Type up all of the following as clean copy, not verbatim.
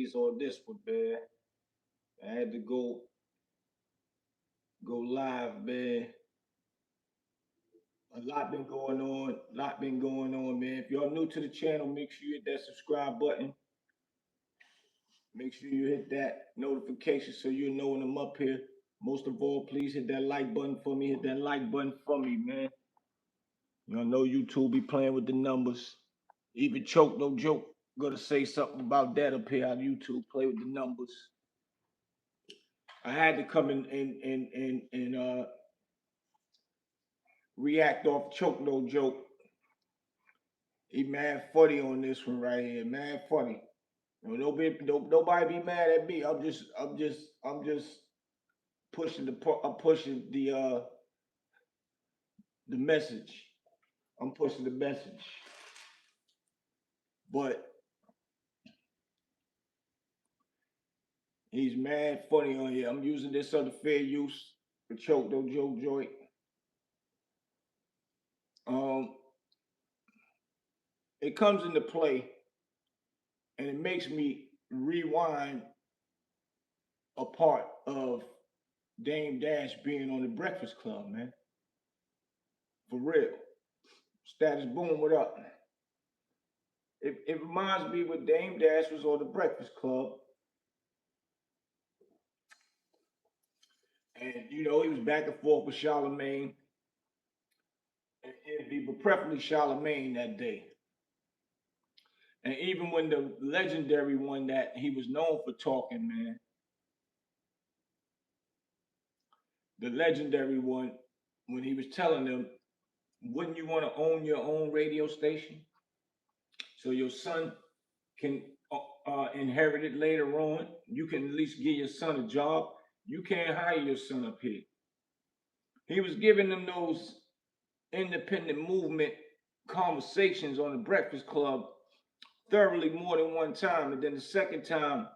please on this one, man. I had to go live, man. A lot been going on. A lot been going on, man. If y'all new to the channel, make sure you hit that subscribe button. Make sure you hit that notification so you know when I'm up here. Most of all, please hit that like button for me. Hit that like button for me, man. Y'all know YouTube be playing with the numbers. Even Choke No Joke gonna say something about that up here on YouTube. Play with the numbers. I had to come and react off Choke No Joke. He mad funny on this one right here. Mad funny. Nobody be mad at me. I'm just pushing the message. I'm pushing the message. But he's mad funny on here. I'm using this under fair use for Choke No Joke joint. It comes into play and it makes me rewind a part of Dame Dash being on the Breakfast Club, man. For real. Status Boom, what up? It reminds me when Dame Dash was on the Breakfast Club. And, you know, he was back and forth with Charlemagne and Envy, but preferably Charlemagne that day. And even when the legendary one that he was known for talking, man, the legendary one, when he was telling them, wouldn't you want to own your own radio station so your son can inherit it later on? You can at least give your son a job. You can't hire your son up here. He was giving them those independent movement conversations on the Breakfast Club thoroughly more than one time. And then the second time,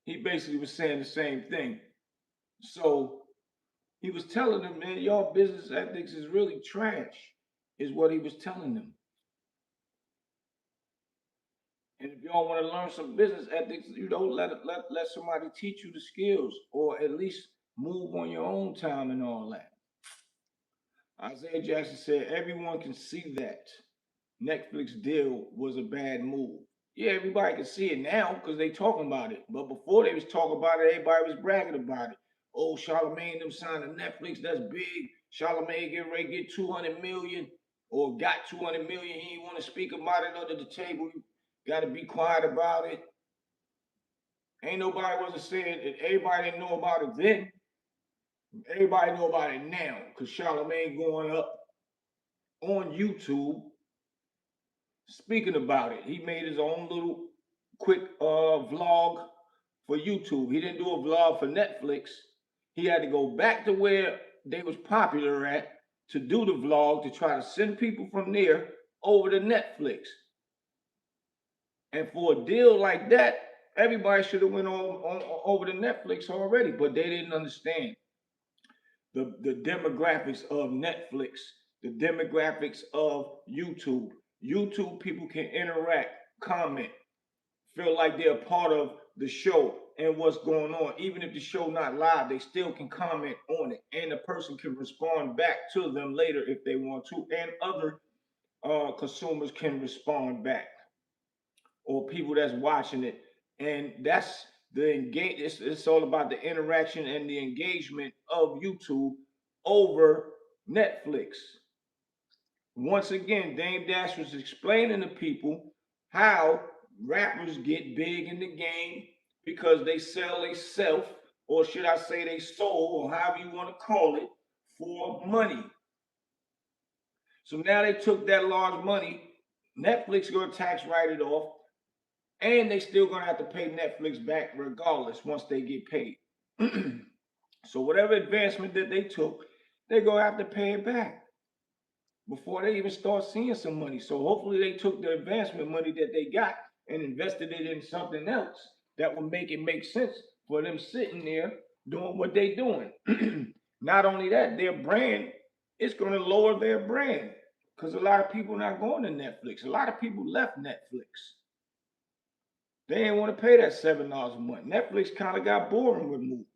he basically was saying the same thing. So he was telling them, man, y'all business ethics is really trash, is what he was telling them. And if y'all want to learn some business ethics, you know, let somebody teach you the skills, or at least move on your own time and all that. Isaiah Jackson said everyone can see that Netflix deal was a bad move. Yeah, everybody can see it now because they talking about it. But before they was talking about it, everybody was bragging about it. Oh, Charlemagne them signed to Netflix, that's big. Charlemagne get ready to get 200 million or got 200 million. He didn't want to speak about it under the table. You got to be quiet about it. Ain't nobody wasn't saying that everybody didn't know about it then. Everybody know about it now because Charlemagne going up on YouTube speaking about it. He made his own little quick vlog for YouTube. He didn't do a vlog for Netflix. He had to go back to where they was popular at to do the vlog to try to send people from there over to Netflix. And for a deal like that, everybody should have went on over to Netflix already, but they didn't understand the demographics of Netflix, the demographics of YouTube. YouTube people can interact, comment, feel like they're a part of the show and what's going on. Even if the show not live, they still can comment on it, and the person can respond back to them later if they want to, and other consumers can respond back, or people that's watching it. And that's the engage. It's all about the interaction and the engagement of YouTube over Netflix. Once again, Dame Dash was explaining to people how rappers get big in the game because they sell a self, or should I say they soul, or however you want to call it, for money. So now they took that large money, Netflix gonna tax write it off, and they still gonna have to pay Netflix back regardless once they get paid. So whatever advancement that they took, they're gonna have to pay it back before they even start seeing some money. So hopefully they took the advancement money that they got and invested it in something else that would make it make sense for them sitting there doing what they doing. Not only that, their brand is going to lower their brand because a lot of people not going to Netflix. A lot of people left Netflix. They ain't want to pay that $7 a month. Netflix kind of got boring with movies.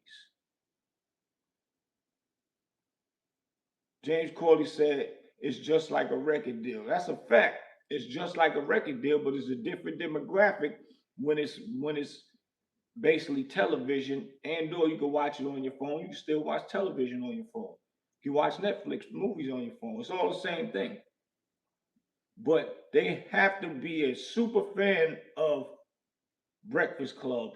James Corley said it's just like a record deal. That's a fact. It's just like a record deal, but it's a different demographic when it's basically television, and or you can watch it on your phone. You can still watch television on your phone. You can watch Netflix movies on your phone. It's all the same thing. But they have to be a super fan of Breakfast Club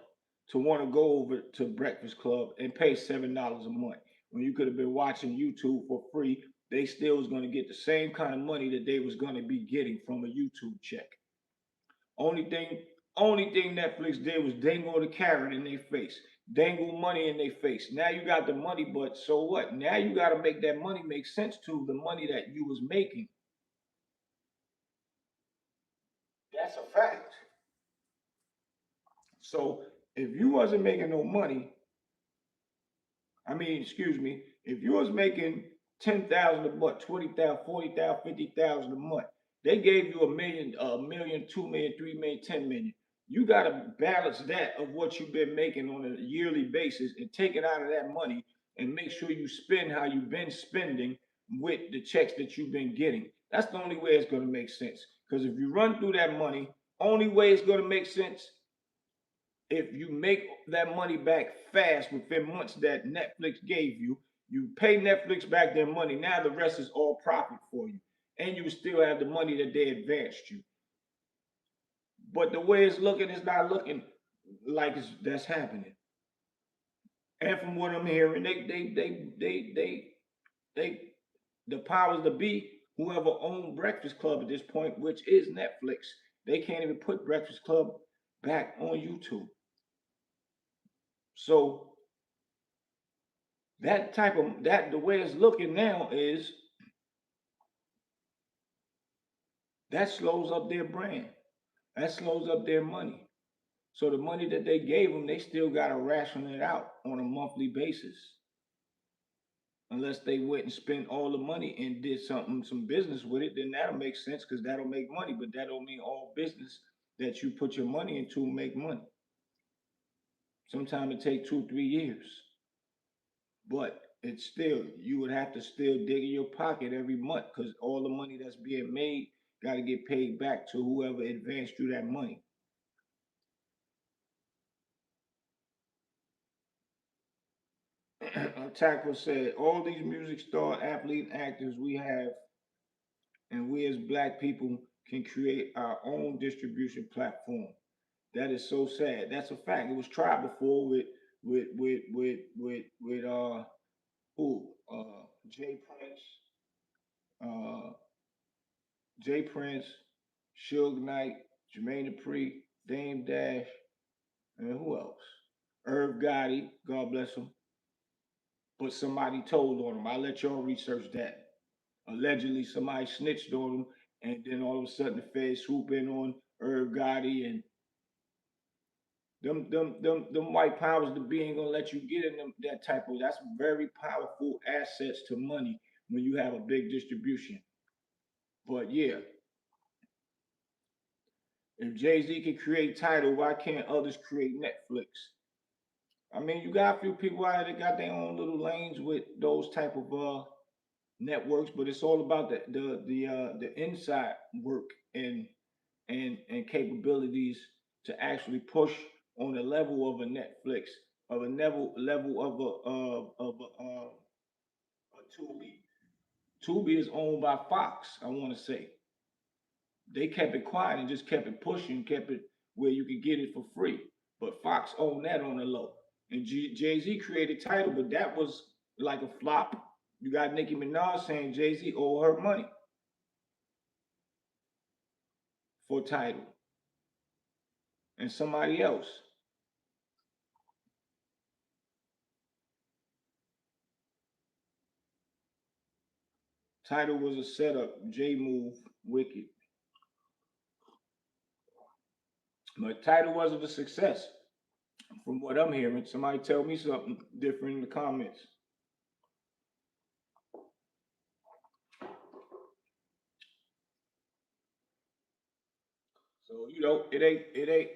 to want to go over to Breakfast Club and pay $7 a month. When you could have been watching YouTube for free, they still was going to get the same kind of money that they was going to be getting from a YouTube check. Only thing, only thing Netflix did was dangle the carrot in their face, dangle money in their face. Now you got the money, but so what? Now you got to make that money make sense to the money that you was making. That's a fact. So if you wasn't making no money, excuse me, if you was making 10,000 a month, 20,000, 40,000, 50,000 a month, they gave you a million, 2 million, 3 million, 10 million. You got to balance that of what you've been making on a yearly basis and take it out of that money and make sure you spend how you've been spending with the checks that you've been getting. That's the only way it's going to make sense. Because if you run through that money, only way it's going to make sense if you make that money back fast within months that Netflix gave you, you pay Netflix back their money. Now the rest is all profit for you. And you still have the money that they advanced you. But the way it's looking, it's not looking like that's happening. And from what I'm hearing, they the powers to be, whoever owned Breakfast Club at this point, which is Netflix, they can't even put Breakfast Club back on YouTube. So that type of that the way it's looking now is that slows up their brand. That slows up their money. So the money that they gave them, they still got to ration it out on a monthly basis. Unless they went and spent all the money and did some business with it, then that'll make sense because that'll make money. But that don't mean all business that you put your money into make money. Sometimes it take 2, 3 years. But it's still, you would have to still dig in your pocket every month because all the money that's being made got to get paid back to whoever advanced you that money. Tackle said, all these music star, athlete, actors we have, and we as black people can create our own distribution platform. That is so sad. That's a fact. It was tried before with who? Jay Prince, uh Jay Prince, Suge Knight, Jermaine Dupri, Dame Dash, and who else? Irv Gotti, God bless him. But somebody told on him. I'll let y'all research that. Allegedly, somebody snitched on him, and then all of a sudden the feds swoop in on Irv Gotti, and them white powers to be ain't gonna let you get in them that type of. That's very powerful assets to money when you have a big distribution. But yeah, if Jay Z can create Tidal, why can't others create Netflix? You got a few people out there that got their own little lanes with those type of networks, but it's all about the inside work and capabilities to actually push on the level of a Netflix, of a level of a Tubi. Tubi is owned by Fox. I want to say they kept it quiet and just kept it pushing, kept it where you could get it for free. But Fox owned that on the low. And Jay Z created Tidal, but that was like a flop. You got Nicki Minaj saying Jay Z owe her money for Tidal, and somebody else. Tidal was a setup. J move, wicked, but Tidal wasn't a success. From what I'm hearing, somebody tell me something different in the comments. So it ain't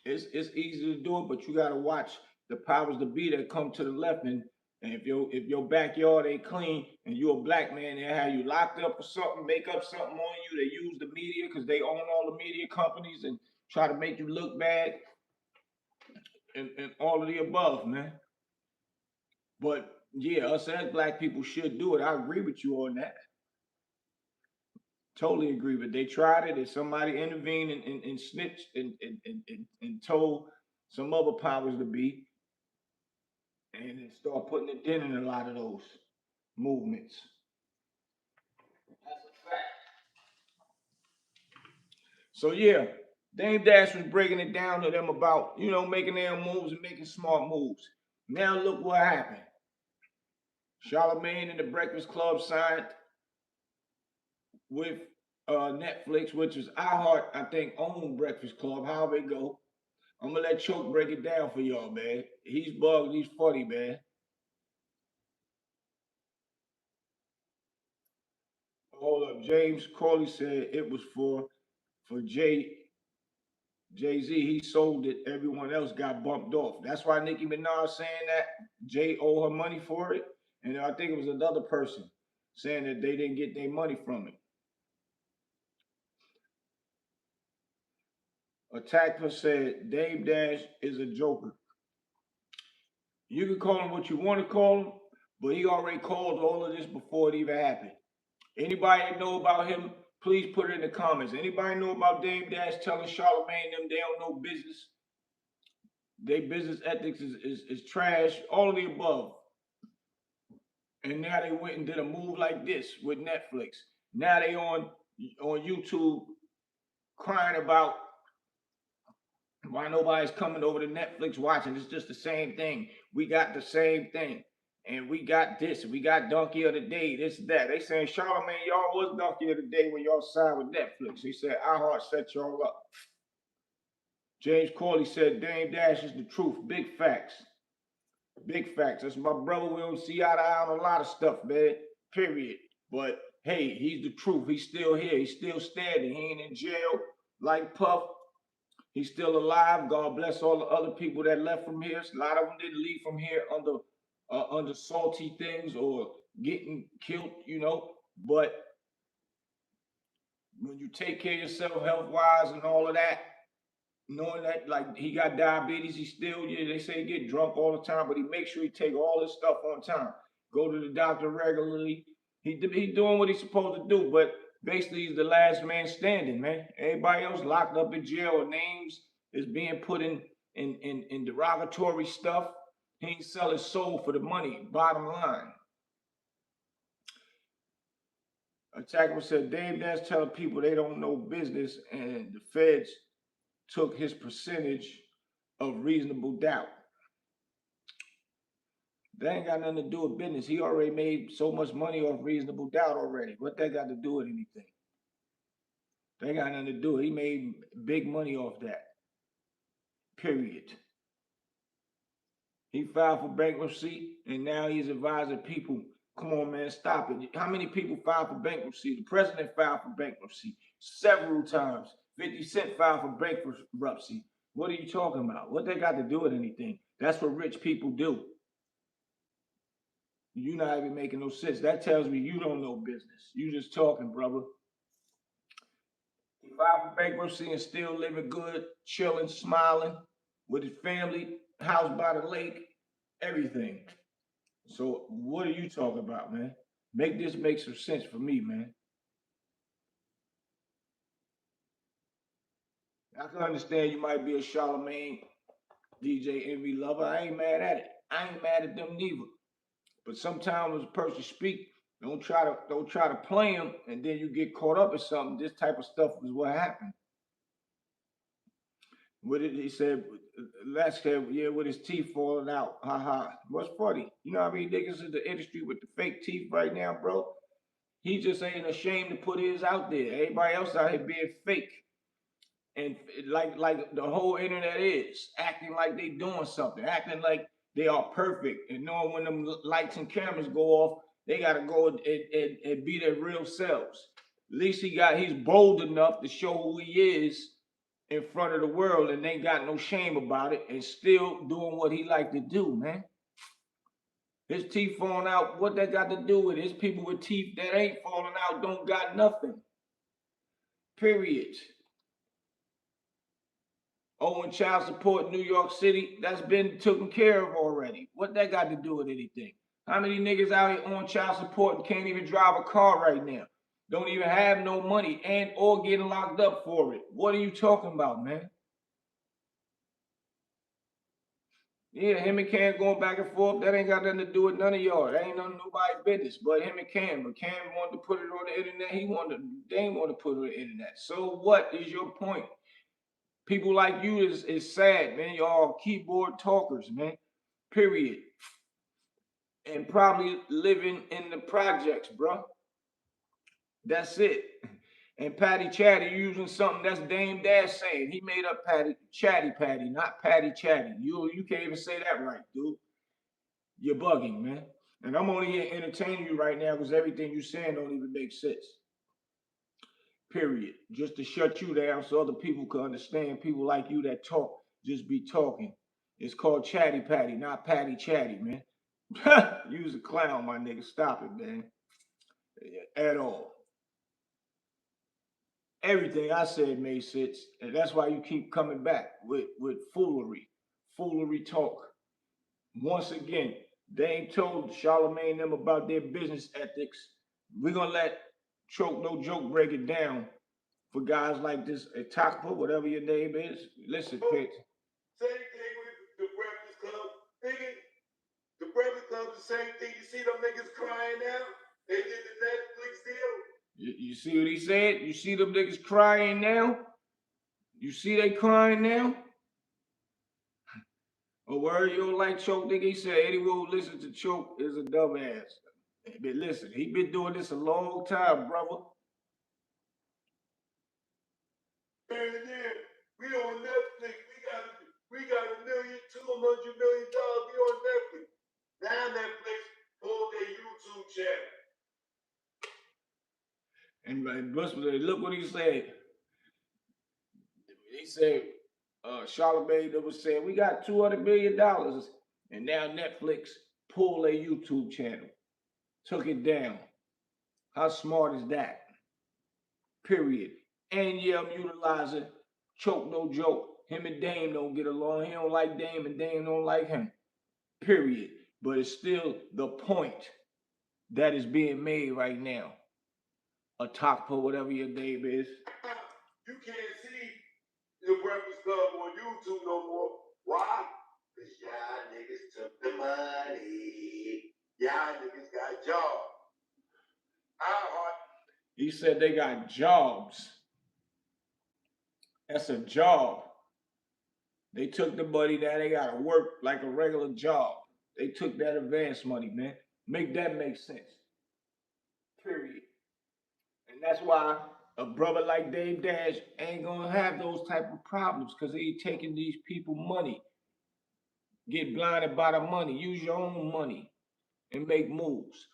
It's easy to do it, but you gotta watch the powers to be that come to the left. And if your backyard ain't clean and you a black man, they have you locked up or something, make up something on you. They use the media because they own all the media companies and try to make you look bad and all of the above, man. But yeah, us as black people should do it. I agree with you on that. Totally agree. But they tried it and somebody intervened and snitched and told some other powers to be and then start putting a dent in a lot of those movements. That's a fact. So yeah, Dame Dash was breaking it down to them about, making their moves and making smart moves. Now look what happened. Charlemagne and the Breakfast Club signed with Netflix, which is iHeart, I think, own Breakfast Club, however it go. I'm gonna let Choke break it down for y'all, man. He's bugged, he's funny, man. Hold up, James Corley said it was for Jay Z. He sold it. Everyone else got bumped off. That's why Nicki Minaj saying that Jay owe her money for it, and I think it was another person saying that they didn't get their money from it. Attacker said Dame Dash is a joker. You can call him what you want to call him, but he already called all of this before it even happened. Anybody that know about him, please put it in the comments. Anybody know about Dame Dash telling Charlemagne them they don't know business? Their business ethics is trash, all of the above. And now they went and did a move like this with Netflix. Now they on YouTube crying about why nobody's coming over to Netflix watching. It's just the same thing. We got the same thing. And we got this. We got Donkey of the Day. This, that. They saying, Charlamagne, y'all was Donkey of the Day when y'all signed with Netflix. He said, iHeart set y'all up. James Corley said, Dame Dash is the truth. Big facts. Big facts. That's my brother. We don't see eye to eye on a lot of stuff, man. Period. But hey, he's the truth. He's still here. He's still standing. He ain't in jail like Puff. He's still alive. God bless all the other people that left from here. A lot of them didn't leave from here under salty things or getting killed. But when you take care of yourself health wise and all of that, knowing that like he got diabetes, he still they say he get drunk all the time, but he makes sure he take all his stuff on time. Go to the doctor regularly. He doing what he's supposed to do, but basically he's the last man standing, man. Everybody else locked up in jail or names is being put in derogatory stuff. He ain't sell his soul for the money. Bottom line. Attacker said Dave Dash telling people they don't know business and the feds took his percentage of reasonable doubt. That ain't got nothing to do with business. He already made so much money off reasonable doubt already. What that got to do with anything? That ain't got nothing to do. He made big money off that. Period. He filed for bankruptcy and now he's advising people. Come on, man, stop it. How many people filed for bankruptcy? The president filed for bankruptcy several times. 50 Cent filed for bankruptcy. What are you talking about? What they got to do with anything? That's what rich people do. You're not even making no sense. That tells me you don't know business. You just talking, brother. He filed for bankruptcy and still living good, chilling, smiling with his family, house by the lake, everything. So what are you talking about, man? Make this make some sense for me, man. I can understand you might be a Charlemagne DJ Envy lover. I ain't mad at it. I ain't mad at them neither. But sometimes when a person speak, don't try to play them, and then you get caught up in something. This type of stuff is what happened. What did he said? Last said, yeah, with his teeth falling out. Ha ha. What's funny? You know what I mean? Niggas in the industry with the fake teeth right now, bro. He just ain't ashamed to put his out there. Everybody else out here being fake. And like the whole internet is acting like they doing something, acting like they are perfect, and knowing when them lights and cameras go off, they gotta go and be their real selves. At least he's bold enough to show who he is in front of the world and ain't got no shame about it and still doing what he like to do, man. His teeth falling out, what that got to do with it? His people with teeth that ain't falling out don't got nothing. Period. Owing child support in New York City, that's been taken care of already. What that got to do with anything? How many niggas out here on child support and can't even drive a car right now? Don't even have no money and or getting locked up for it. What are you talking about, man? Yeah, him and Cam going back and forth. That ain't got nothing to do with none of y'all. That ain't none of nobody's business. But him and Cam. But Cam wanted to put it on the internet. They ain't want to put it on the internet. So what is your point? People like you is sad, man. Y'all keyboard talkers, man. Period. And probably living in the projects, bro. That's it. And Patty Chatty using something that's Dame Dash saying. He made up Chatty Patty, not Patty Chatty. You can't even say that right, dude. You're bugging, man. And I'm only here entertaining you right now because everything you're saying don't even make sense. Period. Just to shut you down so other people can understand. People like you that talk just be talking. It's called Chatty Patty, not Patty Chatty, man. Use a clown, my nigga. Stop it, man. At all. Everything I said made sense, and that's why you keep coming back with foolery talk. Once again, they ain't told Charlemagne them about their business ethics. We're gonna let Choke No Joke break it down for guys like this, Takpa, whatever your name is. Listen, Pitch. Same thing with the Breakfast Club. Nigga, the Breakfast Club, the same thing. You see them niggas crying now? They did the Netflix deal. You see what he said? You see them niggas crying now? You see they crying now? A word you don't like Choke, nigga? He said anyone who listens to Choke is a dumbass. But listen, he been doing this a long time, brother. And then we on Netflix. We got $1 million, $200 million. We on Netflix. Now Netflix pulled their YouTube channel. And look what he said. He said, Charlemagne was saying, we got $200 million. And now Netflix pulled a YouTube channel, took it down. How smart is that? Period. And yeah, I'm utilizing Choke No Joke. Him and Dame don't get along. He don't like Dame and Dame don't like him. Period. But it's still the point that is being made right now. A talk for whatever your name is. You can't see the Breakfast Club on YouTube no more. Why? Because y'all niggas took the money. Y'all niggas got jobs. He said they got jobs. That's a job. They took the money that they gotta work like a regular job. They took that advance money, man. Make that make sense. Period. And that's why a brother like Dave Dash ain't gonna have those type of problems because he taking these people money. Get blinded by the money. Use your own money and make moves.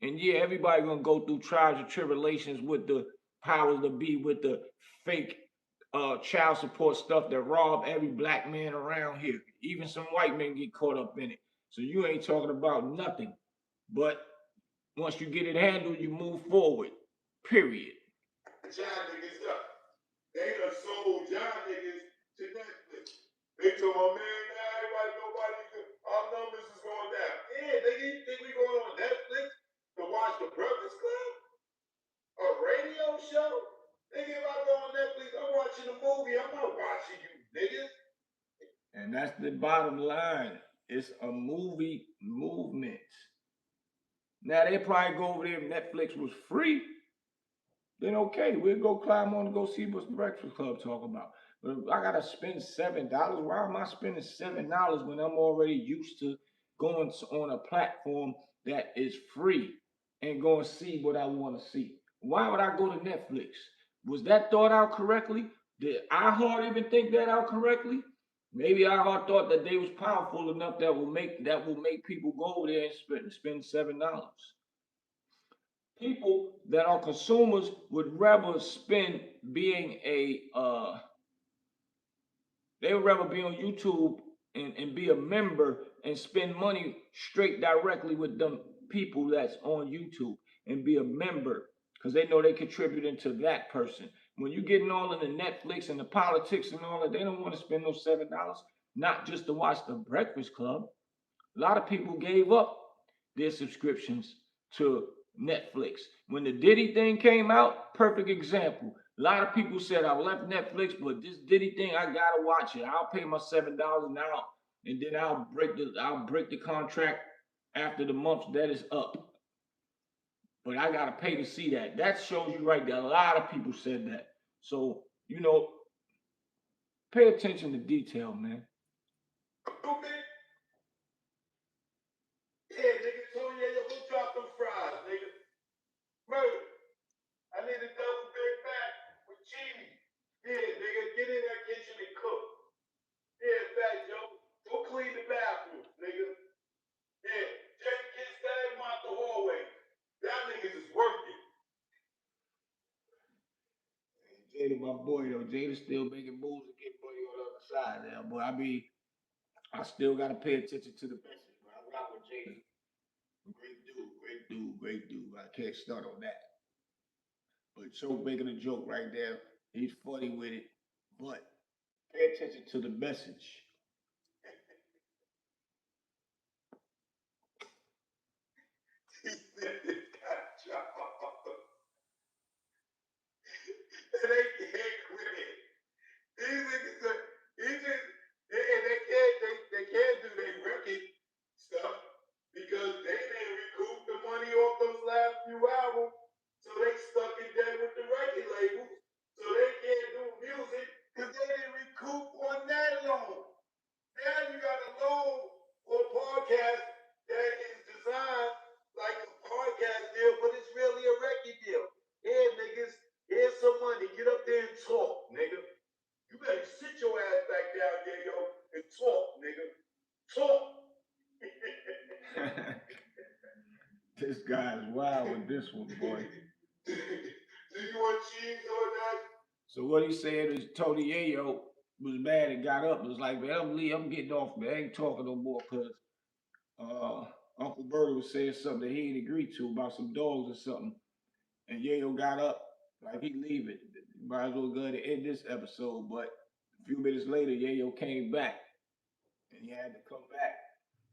And yeah, everybody gonna go through trials and tribulations with the powers to be, with the fake child support stuff that rob every black man around here. Even some white men get caught up in it. So you ain't talking about nothing. But once you get it handled, you move forward. Period. Y'all niggas up. They done sold y'all niggas to Netflix. They told my man, our numbers is going down. Yeah, nigga, you think we going on Netflix to watch The Breakfast Club? A radio show? Nigga, if I go on Netflix, I'm watching a movie. I'm not watching you, niggas. And that's the bottom line. It's a movie movement. Now they probably go over there if Netflix was free. Then okay, we'll go climb on to go see what the Breakfast Club talk about. But if I gotta spend $7, why am I spending $7 when I'm already used to going on a platform that is free and going to see what I want to see? Why would I go to Netflix? Was that thought out correctly? Did iHeart even think that out correctly? Maybe iHeart thought that they was powerful enough that will make people go over there and spend $7. People that are consumers would rather spend being a They would rather be on YouTube and be a member and spend money straight directly with them people that's on YouTube and be a member because they know they contributing to that person. When you getting all in the Netflix and the politics and all that, they don't want to spend those $7 not just to watch the Breakfast Club. A lot of people gave up their subscriptions to Netflix. When the Diddy thing came out, perfect example. A lot of people said I left Netflix, but this Diddy thing, I gotta watch it. I'll pay my $7 now, and then I'll break the contract after the month that is up. But I gotta pay to see that. That shows you right there. A lot of people said that. So, pay attention to detail, man. Stupid. Yeah, nigga, so yeah, yo, go drop them fries, nigga. Murder. I need a double Big Mac with cheese. Yeah, nigga, get in that kitchen and cook. Yeah, Fat Joe, go clean the bathrooms, nigga. Yeah, Jay, get that out the hallway. Y'all niggas is working. Jada, my boy, though. Jada still making moves and getting money on the other side there. But I still gotta pay attention to the message. But I rock with Jada. Great dude, great dude, great dude. I can't start on that. But Choke making a joke right there. He's funny with it. But pay attention to the message. He said this got job. And they can't quit it. These niggas are, they can't do their record stuff because they didn't recoup the money off those last few albums. So they stuck in debt with the record labels. So they can't do music because they didn't recoup on that loan. Now you got a loan or a podcast that is designed like a podcast deal, but it's really a record deal. Here, niggas, here's some money. Get up there and talk, nigga. You better sit your ass back down there, yo, and talk, nigga. Talk. This guy is wild with this one, boy. Do you want cheese on that? So what he said is Tony Yayo was mad and got up and was like, man, I'm getting off, man. I ain't talking no more because Uncle Bertie was saying something that he didn't agree to about some dogs or something. And Yayo got up like he leaving. Might as well go ahead and end this episode. But a few minutes later, Yayo came back and he had to come back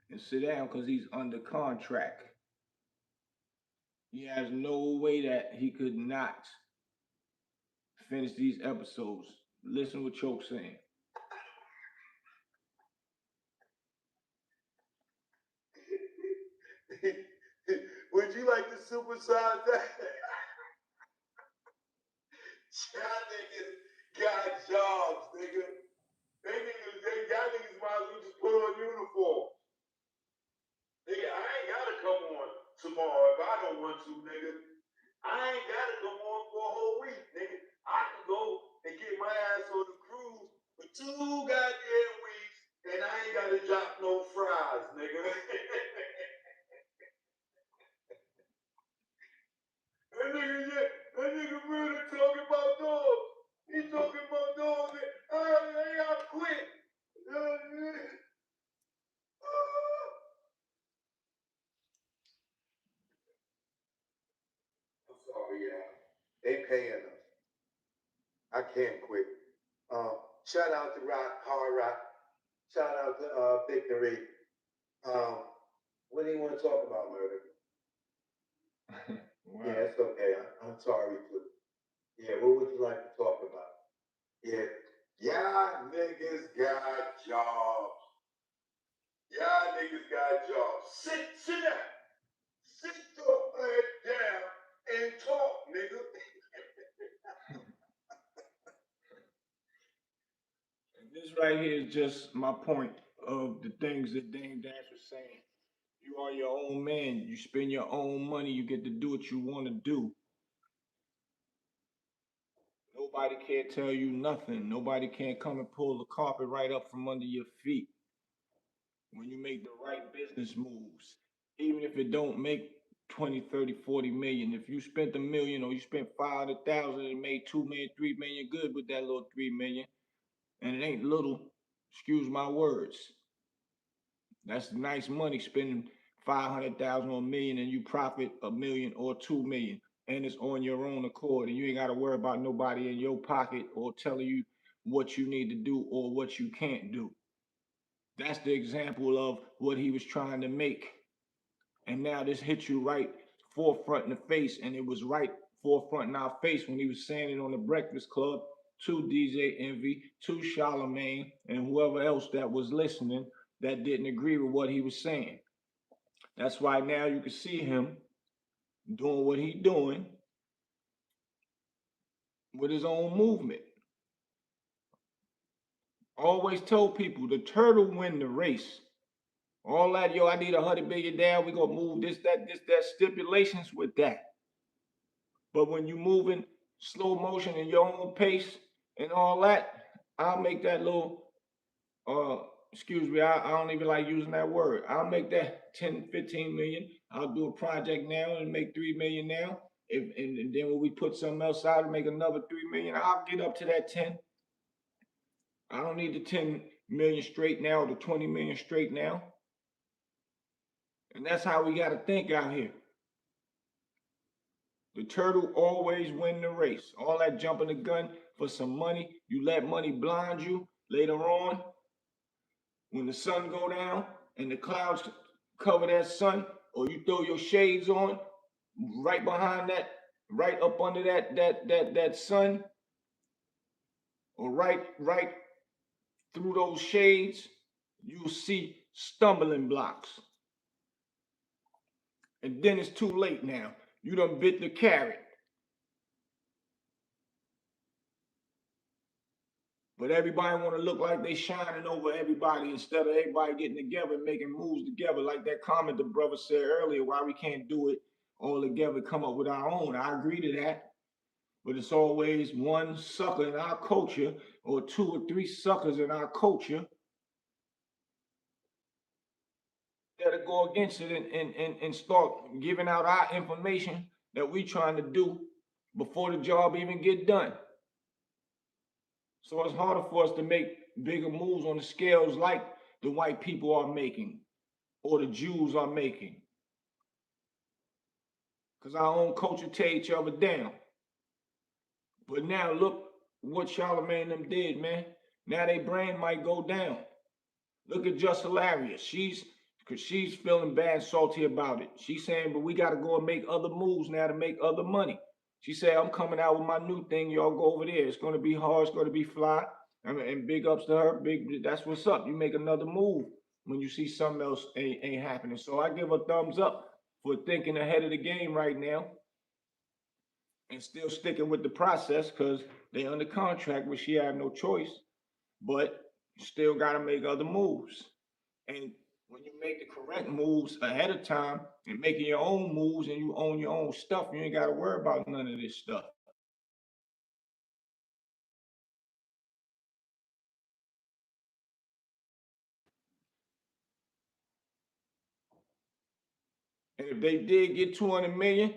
and sit down because he's under contract. He has no way that he could not finish these episodes. Listen what Choke saying. Would you like to supersize that? Y'all niggas got jobs, nigga. Y'all niggas might as well just put on uniform. Nigga, I ain't gotta come on tomorrow if I don't want to, nigga. I ain't gotta come on for a whole week, nigga. I can go and get my ass on the cruise for 2 goddamn weeks and I ain't gotta drop no fries, nigga. That nigga really talking about dogs. He talking about dogs. I gotta quit. I'm sorry, y'all. They paying us. I can't quit. Shout out to Hard Rock. Shout out to Victory. What do you want to talk about, Murder? Wow. Yeah, it's okay. I'm sorry too. Yeah, what would you like to talk about? Yeah, y'all niggas got jobs. Y'all niggas got jobs. Sit down. Sit your ass down and talk, nigga. This right here is just my point of the things that Dame Dash was saying. You are your own man. You spend your own money. You get to do what you want to do. Nobody can't tell you nothing. Nobody can't come and pull the carpet right up from under your feet when you make the right business moves. Even if it don't make 20, 30, 40 million. If you spent a million or you spent 500,000 and made 2 million, 3 million, good with that little 3 million. And it ain't little. Excuse my words. That's nice money spending 500,000 or a million and you profit a million or 2 million and it's on your own accord and you ain't got to worry about nobody in your pocket or telling you what you need to do or what you can't do. That's the example of what he was trying to make. And now this hit you right forefront in the face, and it was right forefront in our face when he was saying it on the Breakfast Club to DJ Envy, to Charlemagne, and whoever else that was listening that didn't agree with what he was saying. That's why now you can see him doing what he's doing with his own movement. Always told people the turtle win the race. All that, yo, I need 100 billion down. We gonna move this, that stipulations with that. But when you move in slow motion in your own pace and all that, I'll make that little uh excuse me, I don't even like using that word. I'll make that 10, 15 million. I'll do a project now and make 3 million now. And then when we put something else out and make another 3 million, I'll get up to that 10. I don't need the 10 million straight now or the 20 million straight now. And that's how we gotta think out here. The turtle always win the race. All that jumping the gun for some money, you let money blind you later on. When the sun go down and the clouds cover that sun, or you throw your shades on, right behind that, right up under that sun, or right through those shades, you'll see stumbling blocks. And then it's too late now. You done bit the carrot. But everybody want to look like they shining over everybody instead of everybody getting together and making moves together. Like that comment the brother said earlier, why we can't do it all together, come up with our own. I agree to that. But it's always one sucker in our culture or 2 or 3 suckers in our culture that'll go against it and start giving out our information that we trying to do before the job even get done. So it's harder for us to make bigger moves on the scales like the white people are making or the Jews are making. Because our own culture tear each other down. But now look what Charlemagne them did, man. Now their brain might go down. Look at Just Hilarious. She's feeling bad, salty about it. She's saying, but we got to go and make other moves now to make other money. She said, I'm coming out with my new thing. Y'all go over there. It's going to be hard. It's going to be fly. And big ups to her. That's what's up. You make another move when you see something else ain't happening. So I give her thumbs up for thinking ahead of the game right now and still sticking with the process because they under contract, but she have no choice. But you still got to make other moves. And when you make the correct moves ahead of time and making your own moves and you own your own stuff, you ain't got to worry about none of this stuff. And if they did get 200 million,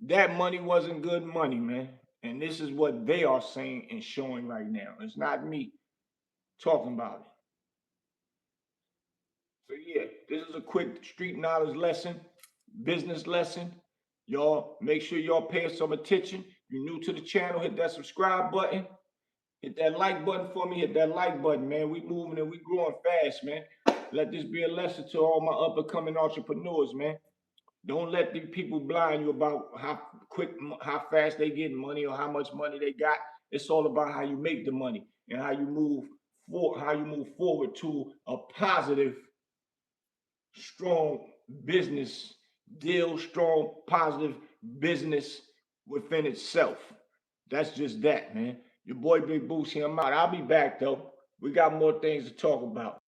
that money wasn't good money, man. And this is what they are saying and showing right now. It's not me talking about it. So yeah, this is a quick street knowledge lesson, business lesson. Y'all make sure y'all pay some attention. You're new to the channel, hit that subscribe button. Hit that like button for me. Hit that like button, man. We moving and we growing fast, man. Let this be a lesson to all my up and coming entrepreneurs, man. Don't let the people blind you about how quick, how fast they get money or how much money they got. It's all about how you make the money and how you move forward to a positive, strong business deal, strong, positive business within itself. That's just that, man. Your boy Big Boosie, I'm out. I'll be back though. We got more things to talk about.